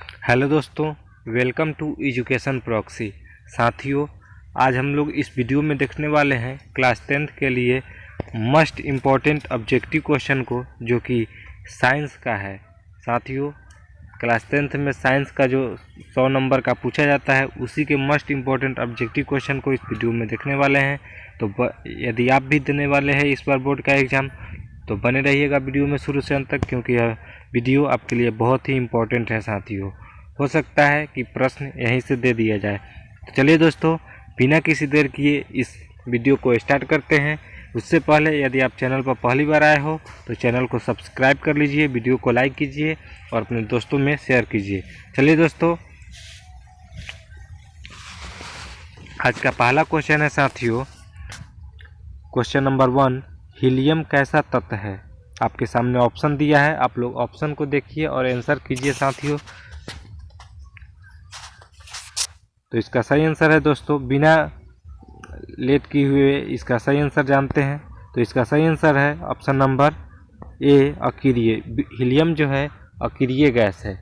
Hello दोस्तों, welcome to education proxy. साथियों, आज हम लोग इस वीडियो में देखने वाले हैं क्लास 10th के लिए मस्ट इम्पॉर्टेंट ऑब्जेक्टिव क्वेश्चन को, जो कि साइंस का है। साथियों, क्लास 10th में साइंस का जो 100 नंबर का पूछा जाता है, उसी के मस्ट इम्पॉर्टेंट ऑब्जेक्टिव क्वेश्चन को इस वीडियो में देखने वाले हैं। तो यदि आप भी देने वाले हैं इस बार बोर्ड का एग्ज़ाम, तो बने रहिएगा वीडियो में शुरू से अंत तक, क्योंकि यह वीडियो आपके लिए बहुत ही इम्पोर्टेंट है। साथियों, हो सकता है कि प्रश्न यहीं से दे दिया जाए। तो चलिए दोस्तों, बिना किसी देर किए इस वीडियो को स्टार्ट करते हैं। उससे पहले यदि आप चैनल पर पहली बार आए हो तो चैनल को सब्सक्राइब कर लीजिए, वीडियो को लाइक कीजिए और अपने दोस्तों में शेयर कीजिए। चलिए दोस्तों, आज का पहला क्वेश्चन है साथियों, क्वेश्चन नंबर 1, हीलियम कैसा तत्व है। आपके सामने ऑप्शन दिया है, आप लोग ऑप्शन को देखिए और आंसर कीजिए साथियों। तो इसका सही आंसर है दोस्तों, बिना लेट किए हुए इसका सही आंसर जानते हैं। तो इसका सही आंसर है ऑप्शन नंबर ए, अकीरिय। हीलियम जो है अकीरिय गैस है,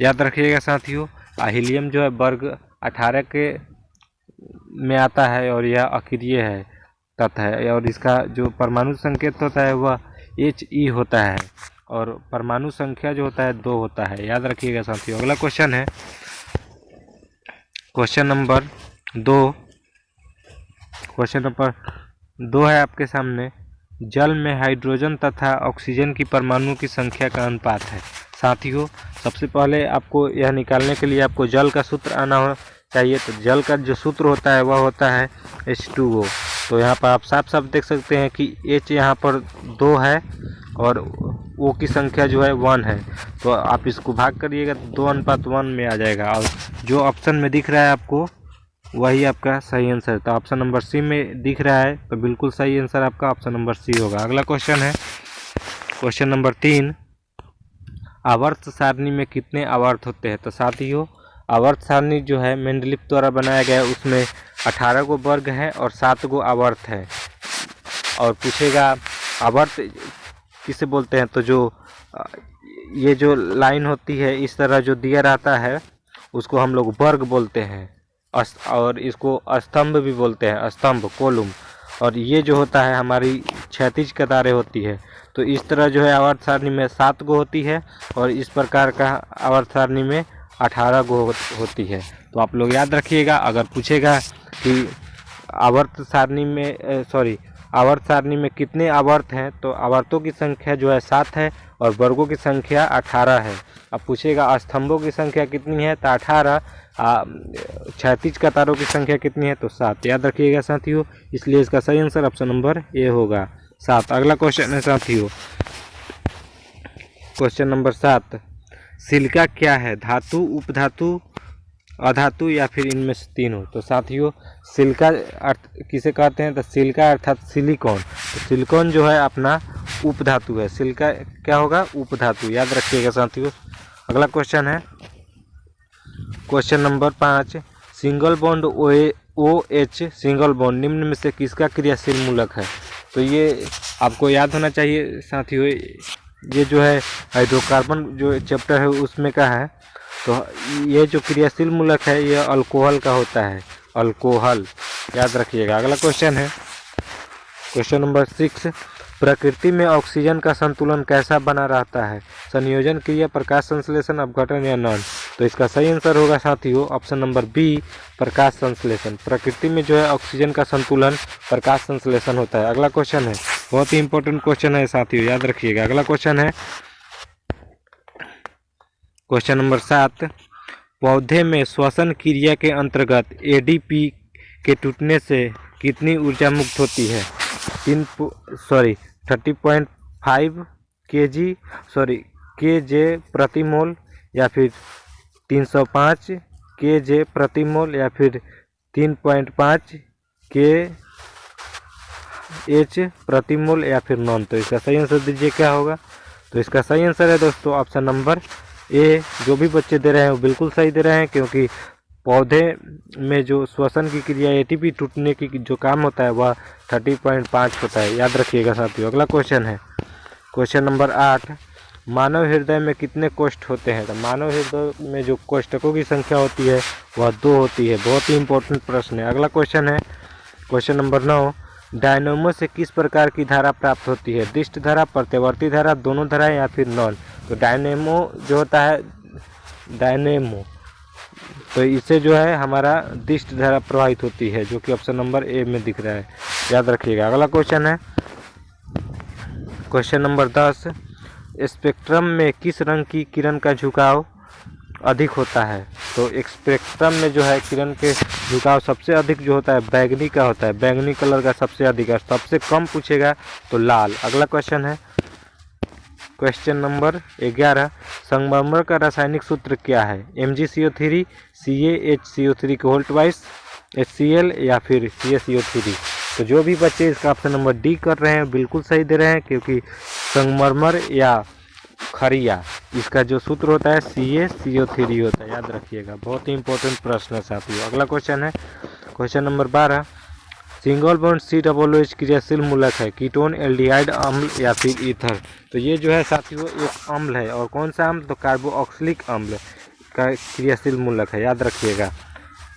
याद रखिएगा साथियों। हीलियम जो है वर्ग 18 के में आता है और यह अकीरिय है तत्व है, और इसका जो परमाणु संकेत होता है वह He होता है, और परमाणु संख्या जो होता है 2 होता है, याद रखिएगा साथियों। अगला क्वेश्चन है क्वेश्चन नंबर 2। क्वेश्चन नंबर 2 है आपके सामने, जल में हाइड्रोजन तथा ऑक्सीजन की परमाणु की संख्या का अनुपात है। साथियों, सबसे पहले आपको यह निकालने के लिए आपको जल का सूत्र आना हो चाहिए। तो जल का जो सूत्र होता है वह होता है H2O। तो यहाँ पर आप साफ साफ देख सकते हैं कि H यहाँ पर 2 है और O की संख्या जो है 1 है। तो आप इसको भाग करिएगा तो 2:1 में आ जाएगा, और जो ऑप्शन में दिख रहा है आपको वही आपका सही आंसर है। तो ऑप्शन नंबर सी में दिख रहा है, तो बिल्कुल सही आंसर आपका ऑप्शन नंबर सी होगा। अगला क्वेश्चन है क्वेश्चन नंबर 3, आवर्त सारणी में कितने आवर्त होते हैं। तो साथियों, आवर्त सारणी जो है मेंडलीफ द्वारा बनाया गया है, उसमें 18 गो वर्ग है और 7 गो आवर्त है। और पूछेगा आवर्त किसे बोलते हैं, तो जो ये जो लाइन होती है इस तरह जो दिया रहता है उसको हम लोग वर्ग बोलते हैं, और इसको स्तंभ भी बोलते हैं, स्तंभ कोलुम। और ये जो होता है हमारी क्षैतिज कतारें होती है। तो इस तरह जो है आवर्त सारणी में 7 गो होती है, और इस प्रकार का आवर्त सारणी में 18 गो होती है। तो आप लोग याद रखिएगा, अगर पूछेगा कि आवर्त सारणी में आवर्त सारणी में कितने आवर्त हैं, तो आवर्तों की संख्या जो है 7 है और वर्गों की संख्या 18 है। अब पूछेगा स्तंभों की संख्या कितनी है, तो 18, क्षैतिज कतारों की संख्या कितनी है, तो 7। याद रखिएगा साथियों, इसलिए इसका सही आंसर ऑप्शन नंबर ए होगा, 7। अगला क्वेश्चन है साथियों, क्वेश्चन नंबर 7, सिलिका क्या है, धातु, उपधातु, अधातु या फिर इनमें से तीनों। तो साथियों, सिलिका अर्थ किसे कहते हैं, तो सिलिका अर्थात सिलिकॉन। तो सिलिकॉन जो है अपना उपधातु है, सिलिका क्या होगा, उपधातु। याद रखिएगा साथियों। अगला क्वेश्चन है question number 5, single bond OH single bond निम्न में से किसका क्रियाशील मूलक है। तो ये आपको याद होना चाहिए साथियों, ये जो है हाइड्रोकार्बन जो चैप्टर है उसमें का है। तो ये जो क्रियाशील मूलक है ये अल्कोहल का होता है, अल्कोहल, याद रखिएगा। अगला क्वेश्चन है क्वेश्चन नंबर 6, प्रकृति में ऑक्सीजन का संतुलन कैसा बना रहता है, संयोजन क्रिया, प्रकाश संश्लेषण, अपघटन या नॉन। तो इसका सही आंसर होगा साथियों ऑप्शन नंबर बी, प्रकाश संश्लेषण। प्रकृति में जो है ऑक्सीजन का संतुलन प्रकाश संश्लेषण होता है। अगला क्वेश्चन है, बहुत ही इंपॉर्टेंट क्वेश्चन है साथियों, याद रखिएगा। अगला क्वेश्चन है क्वेश्चन नंबर 7, पौधे में श्वसन क्रिया के अंतर्गत ADP के टूटने से कितनी ऊर्जा मुक्त होती है, 30.5 kJ प्रति मोल, या फिर 305 kJ प्रति मोल, या फिर 3.5 kH प्रति मोल, या फिर नॉन। तो इसका सही आंसर दीजिए क्या होगा। तो इसका सही आंसर है दोस्तों ऑप्शन नंबर ए। जो भी बच्चे दे रहे हैं वो बिल्कुल सही दे रहे हैं, क्योंकि पौधे में जो श्वसन की क्रिया ATP टूटने की जो काम होता है वह 30.5 होता है, याद रखिएगा साथियों। अगला क्वेश्चन है क्वेश्चन नंबर 8, मानव हृदय में कितने कोष्ठ होते हैं? तो मानव हृदय में जो कोष्ठकों की संख्या होती है वह 2 होती है। बहुत ही इंपॉर्टेंट प्रश्न है। अगला क्वेश्चन है क्वेश्चन नंबर 9, डायनेमो से किस प्रकार की धारा प्राप्त होती है? दिष्ट धारा, प्रत्यावर्ती धारा, दोनों धारा या फिर नॉन? तो डायनेमो जो होता है डायनेमो, तो इससे जो है हमारा दिष्ट धारा प्रवाहित होती है, जो कि ऑप्शन नंबर ए में दिख रहा है, याद रखिएगा। अगला क्वेश्चन है क्वेश्चन नंबर 10, स्पेक्ट्रम में किस रंग की किरण का झुकाव अधिक होता है? तो स्पेक्ट्रम में जो है किरण के झुकाव सबसे अधिक जो होता है बैंगनी का होता है, बैंगनी कलर का सबसे अधिक है। सबसे कम पूछेगा तो लाल। अगला क्वेश्चन है क्वेश्चन नंबर 11, संगमरमर का रासायनिक सूत्र क्या है? MgCO3, CaHCO3 के होल्ट वाइज, HCl या फिर CaCO3? तो जो भी बच्चे इसका ऑप्शन नंबर डी कर रहे हैं बिल्कुल सही दे रहे हैं, क्योंकि संगमरमर या खरिया इसका जो सूत्र होता है CaCO3 होता है, याद रखिएगा। बहुत ही इंपॉर्टेंट प्रश्न है साथियों। अगला क्वेश्चन है question number 12, single bond COOH क्रियाशील मूलक है? कीटोन, एल्डिहाइड अम्ल या फिर ईथर? तो ये जो है साथियों एक अम्ल है, और कौन सा अम्ल? तो कार्बोक्सिलिक अम्ल का क्रियाशील मूलक है, याद रखिएगा।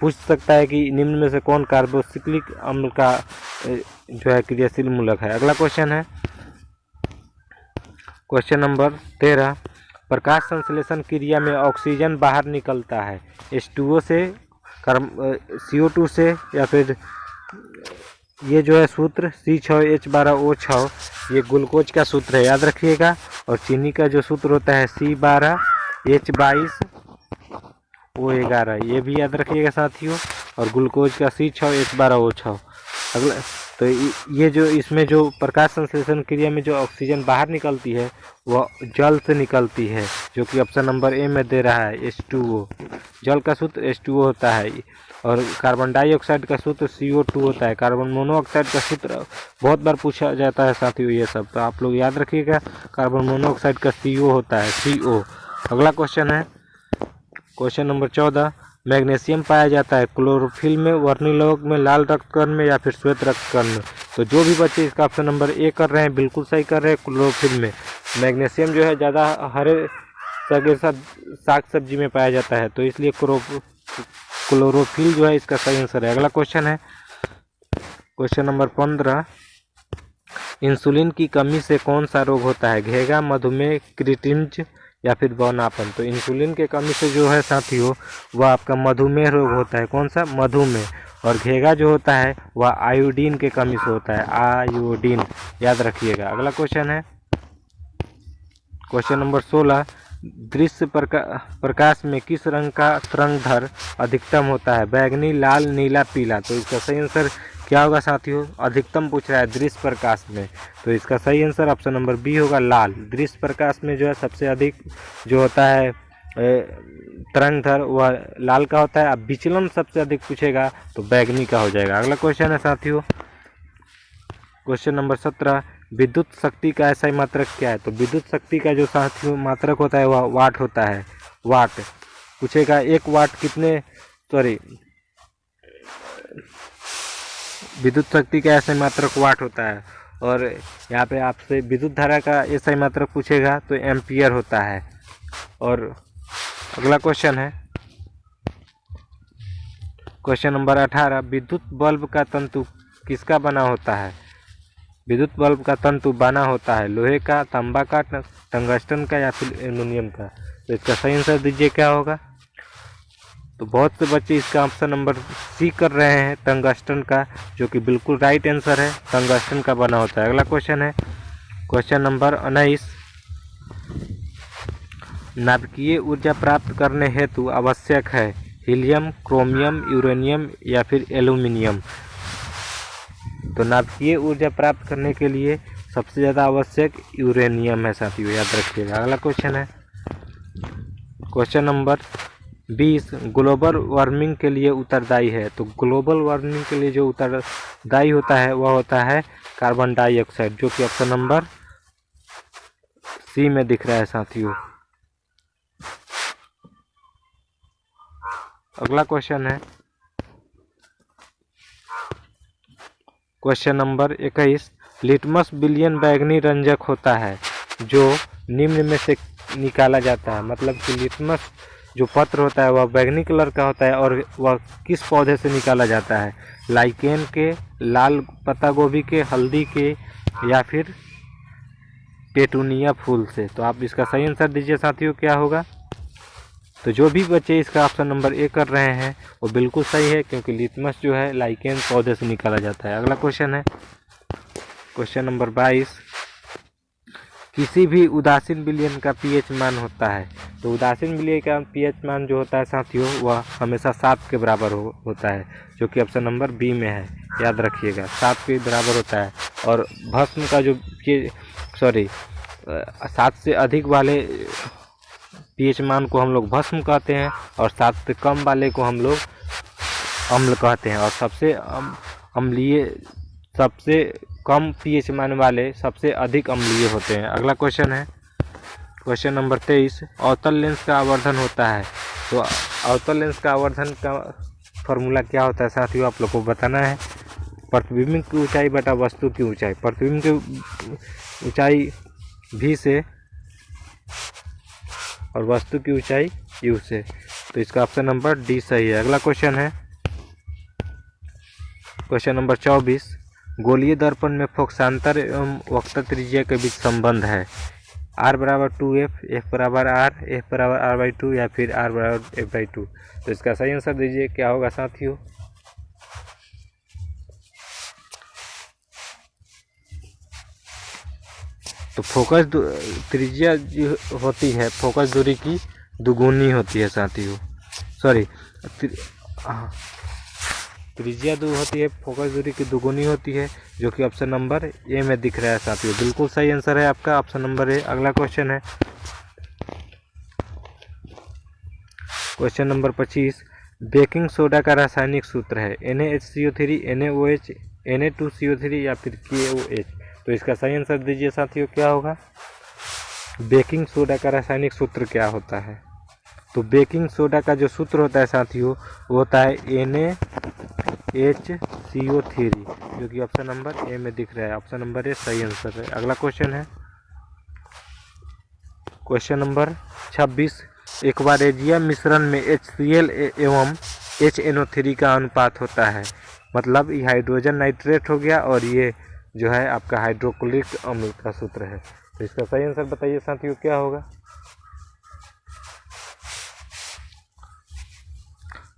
पूछ सकता है कि निम्न में से कौन कार्बोक्सिलिक अम्ल का जो है क्रियाशील मूलक है? अगला क्वेश्चन है क्वेश्चन नंबर 13, प्रकाश संश्लेषण क्रिया में ऑक्सीजन बाहर निकलता है H2O से, CO2 से, या फिर ये जो है सूत्र C6H12O6, ये ग्लूकोज का सूत्र है, याद रखिएगा। और चीनी का जो सूत्र होता है C12H22O11, ये भी याद रखिएगा साथियों। और ग्लूकोज का C6H12O6। अगला तो ये जो इसमें जो प्रकाश संश्लेषण क्रिया में जो ऑक्सीजन बाहर निकलती है वह जल से निकलती है, जो कि ऑप्शन नंबर ए में दे रहा है H2O। जल का सूत्र H2O होता है, और कार्बन डाइऑक्साइड का सूत्र CO2 होता है। कार्बन मोनोऑक्साइड का सूत्र बहुत बार पूछा जाता है साथियों ये सब, तो आप लोग याद रखिएगा। कार्बन मोनोऑक्साइड का CO होता है, CO। अगला क्वेश्चन है क्वेश्चन नंबर 14, मैग्नीशियम पाया जाता है क्लोरोफिल में, वर्णिलोक में, लाल रक्तकण में या फिर श्वेत रक्तकण में? तो जो भी बच्चे इसका ऑप्शन नंबर ए कर रहे हैं बिल्कुल सही कर रहे हैं, क्लोरोफिल में। मैग्नीशियम जो है ज़्यादा हरे साग सब्जी में पाया जाता है, तो इसलिए क्लोरोफिल जो है इसका सही आंसर है। अगला क्वेश्चन है क्वेश्चन नंबर 15, इंसुलिन की कमी से कौन सा रोग होता है? घेगा, मधुमेह, क्रिटिंज या फिर बौनापन? तो इंसुलिन के कमी से जो है साथियों वह आपका मधुमेह रोग होता है। कौन सा? मधुमेह। और घेगा जो होता है वह आयोडीन के कमी से होता है, आयोडीन, याद रखिएगा। अगला क्वेश्चन है क्वेश्चन नंबर 16, दृश्य प्रकाश में किस रंग का तरंगधर अधिकतम होता है? बैगनी, लाल, नीला, पीला? तो इसका सही आंसर क्या होगा साथियों? अधिकतम पूछ रहा है दृश्य प्रकाश में, तो इसका सही आंसर ऑप्शन नंबर बी होगा, लाल। दृश्य प्रकाश में जो है सबसे अधिक जो होता है तरंगधर वह लाल का होता है। अब विचलन सबसे अधिक पूछेगा तो बैगनी का हो जाएगा। अगला क्वेश्चन है साथियों क्वेश्चन नंबर 17, विद्युत शक्ति का ऐसा मात्रक क्या है? तो विद्युत शक्ति का जो साथियों मात्रक होता है वह वाट होता है, वाट पूछेगा। 1 वाट कितने, विद्युत शक्ति का ऐसा मात्रक वाट होता है। और यहाँ पे आपसे विद्युत धारा का ऐसा मात्रक पूछेगा तो एम्पियर होता है। और अगला क्वेश्चन है क्वेश्चन नंबर 18, विद्युत बल्ब का तंतु किसका बना होता है? विद्युत बल्ब का तंतु बना होता है लोहे का, तांबा का, टंगस्टन का या फिर एल्युमिनियम का? तो इसका सही आंसर दीजिए क्या होगा? तो बहुत से बच्चे इसका ऑप्शन नंबर सी कर रहे हैं, टंगस्टन का, जो कि बिल्कुल राइट आंसर है, टंगस्टन का बना होता है। अगला क्वेश्चन है क्वेश्चन नंबर 19, नाभिकीय ऊर्जा प्राप्त करने हेतु आवश्यक है हीलियम, क्रोमियम, यूरेनियम या फिर एल्युमिनियम? तो नाभिकीय ऊर्जा प्राप्त करने के लिए सबसे ज़्यादा आवश्यक यूरेनियम है साथियों, याद रखिएगा। अगला क्वेश्चन है क्वेश्चन नंबर 20, ग्लोबल वार्मिंग के लिए उत्तरदायी है? तो ग्लोबल वार्मिंग के लिए जो उत्तरदायी होता है वह होता है कार्बन डाइऑक्साइड, जो कि ऑप्शन नंबर सी में दिख रहा है साथियों। अगला क्वेश्चन है क्वेश्चन नंबर 21, लिटमस विलयन बैंगनी रंजक होता है जो निम्न में से निकाला जाता है। मतलब कि लिटमस जो पत्र होता है वह बैंगनी कलर का होता है और वह किस पौधे से निकाला जाता है? लाइकेन के, लाल पत्ता गोभी के, हल्दी के या फिर पेटूनिया फूल से। तो आप इसका सही आंसर दीजिए साथियों, क्या होगा? तो जो भी बच्चे इसका ऑप्शन नंबर ए कर रहे हैं वो बिल्कुल सही है, क्योंकि लिटमस जो है लाइकेन पौधे से निकाला जाता है। अगला क्वेश्चन है क्वेश्चन नंबर 22। किसी भी उदासीन विलयन का पीएच मान होता है। तो उदासीन विलयन का पीएच मान जो होता है साथियों वह हमेशा 7 के बराबर होता है, जो कि ऑप्शन नंबर बी में है। याद रखिएगा 7 के बराबर होता है। और भस्म का जो 7 से अधिक वाले पीएच मान को हम लोग भस्म कहते हैं और 7 से कम वाले को हम लोग अम्ल कहते हैं। और सबसे अम्लीय, सबसे कम पीएच मान वाले सबसे अधिक अम्लीय होते हैं। अगला क्वेश्चन है क्वेश्चन नंबर 23। अवतल लेंस का आवर्धन होता है। तो अवतल लेंस का आवर्धन का फॉर्मूला क्या होता है साथियों, आप लोग को बताना है। प्रतिबिंब की ऊंचाई बटा वस्तु की ऊंचाई। प्रतिबिंब की ऊंचाई v से और वस्तु की ऊंचाई u से। तो इसका ऑप्शन नंबर डी सही है। अगला क्वेश्चन है क्वेश्चन नंबर 24। गोलीय दर्पण में फोकसांतर एवं वक्र त्रिज्या के बीच संबंध है। r बराबर 2f, f बराबर r, f बराबर r/2 या फिर r बराबर f/2। तो इसका सही आंसर दीजिए, क्या होगा साथियों? तो फोकस त्रिज्या जो होती है फोकस दूरी की दुगुनी होती है साथियों। सॉरी, त्रिज्या दूर होती है, फोकस दूरी की दुगुनी होती है, जो कि ऑप्शन नंबर ए में दिख रहा है साथियों। बिल्कुल सही आंसर है आपका ऑप्शन नंबर ए। अगला क्वेश्चन है क्वेश्चन नंबर 25। बेकिंग सोडा का रासायनिक सूत्र है NaHCO3, NaOH, Na2CO3 या फिर KOH। तो इसका सही आंसर दीजिए साथियों, क्या होगा? बेकिंग सोडा का रासायनिक सूत्र क्या होता है? तो बेकिंग सोडा का जो सूत्र होता है साथियों वो होता है NaHCO3, जो कि ऑप्शन नंबर ए में दिख रहा है। ऑप्शन नंबर ए सही आंसर है। अगला क्वेश्चन है क्वेश्चन नंबर 26। एक्वारेजिया मिश्रण में HCl एवं HNO3 का अनुपात होता है। मतलब ये हाइड्रोजन नाइट्रेट हो गया और ये जो है आपका हाइड्रोक्लोरिक अम्ल का सूत्र है। तो इसका सही आंसर बताइए साथियों, क्या होगा?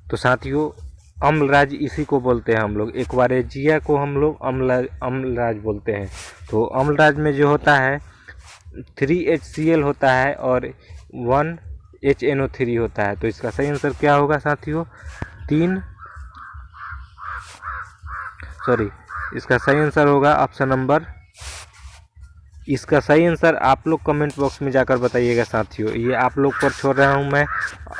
तो साथियों अम्लराज इसी को बोलते हैं हम लोग। एक्वारेजिया को हम लोग अम्लराज बोलते हैं। तो अम्लराज में जो होता है 3HCl होता है और 1HNO3 होता है। तो इसका सही आंसर क्या होगा साथियों? इसका सही आंसर होगा ऑप्शन नंबर, इसका सही आंसर आप लोग कमेंट बॉक्स में जाकर बताइएगा साथियों। ये आप लोग पर छोड़ रहा हूँ मैं,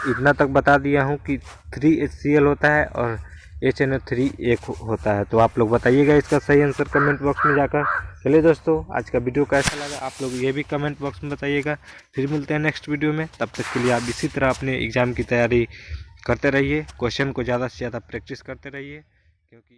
इतना तक बता दिया हूँ कि 3HCl होता है और HNO3 एक होता है। तो आप लोग बताइएगा इसका सही आंसर कमेंट बॉक्स में जाकर। चलिए दोस्तों, आज का वीडियो कैसा लगा आप लोग ये भी कमेंट बॉक्स में बताइएगा। फिर मिलते हैं नेक्स्ट वीडियो में, तब तक के लिए आप इसी तरह अपने एग्ज़ाम की तैयारी करते रहिए। क्वेश्चन को ज़्यादा से ज़्यादा प्रैक्टिस करते रहिए, क्योंकि